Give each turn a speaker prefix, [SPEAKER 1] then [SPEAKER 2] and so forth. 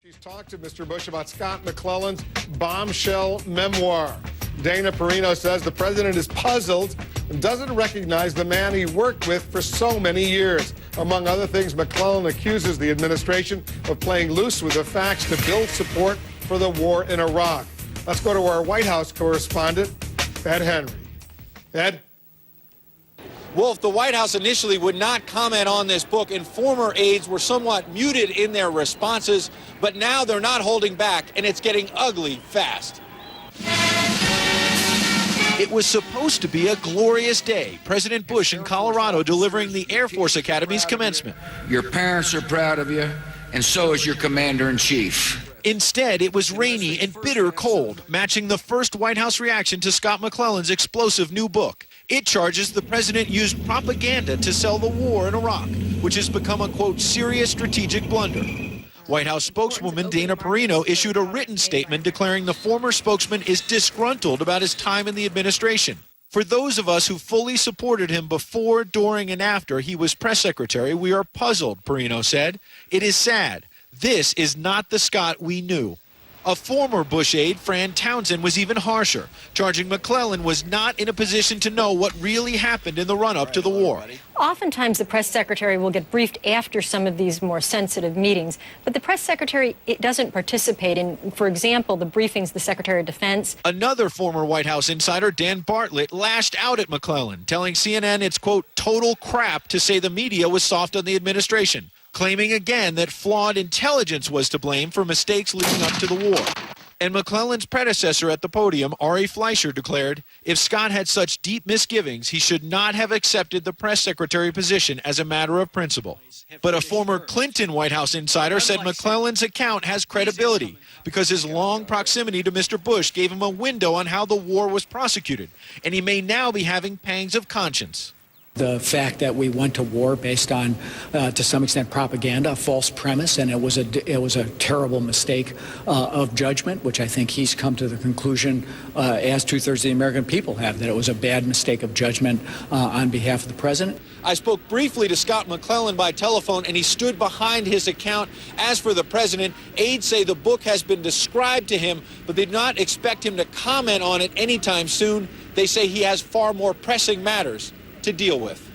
[SPEAKER 1] She's talked to Mr. Bush about Scott McClellan's bombshell memoir. Dana Perino says the president is puzzled and doesn't recognize the man he worked with for so many years. Among other things, McClellan accuses the administration of playing loose with the facts to build support for the war in Iraq. Let's go to our White House correspondent, Ed Henry. Ed?
[SPEAKER 2] Wolf, the White House initially would not comment on this book, and former aides were somewhat muted in their responses, but now they're not holding back, and it's getting ugly fast. It was supposed to be a glorious day. President Bush in Colorado delivering the Air Force Academy's commencement.
[SPEAKER 3] Your parents are proud of you, and so is your commander-in-chief.
[SPEAKER 2] Instead, it was rainy and bitter cold, matching the first White House reaction to Scott McClellan's explosive new book. It charges the president used propaganda to sell the war in Iraq, which has become a, quote, serious strategic blunder. White House spokeswoman Dana Perino issued a written statement declaring the former spokesman is disgruntled about his time in the administration. For those of us who fully supported him before, during, and after he was press secretary, we are puzzled, Perino said. It is sad. This is not the Scott we knew. A former Bush aide, Fran Townsend, was even harsher, charging McClellan was not in a position to know what really happened in the run-up to the war.
[SPEAKER 4] Oftentimes, the press secretary will get briefed after some of these more sensitive meetings, but the press secretary doesn't participate in, for example, the briefings the Secretary of Defense.
[SPEAKER 2] Another former White House insider, Dan Bartlett, lashed out at McClellan, telling CNN it's, quote, total crap to say the media was soft on the administration, claiming again that flawed intelligence was to blame for mistakes leading up to the war. And McClellan's predecessor at the podium, Ari Fleischer, declared, if Scott had such deep misgivings, he should not have accepted the press secretary position as a matter of principle. But a former Clinton White House insider said McClellan's account has credibility because his long proximity to Mr. Bush gave him a window on how the war was prosecuted, and he may now be having pangs of conscience.
[SPEAKER 5] The fact that we went to war based on, to some extent, propaganda, a false premise, and it was a terrible mistake of judgment, which I think he's come to the conclusion, as two-thirds of the American people have, that it was a bad mistake of judgment on behalf of the president.
[SPEAKER 2] I spoke briefly to Scott McClellan by telephone, and he stood behind his account. As for the president, aides say the book has been described to him, but they do not expect him to comment on it anytime soon. They say he has far more pressing matters to deal with.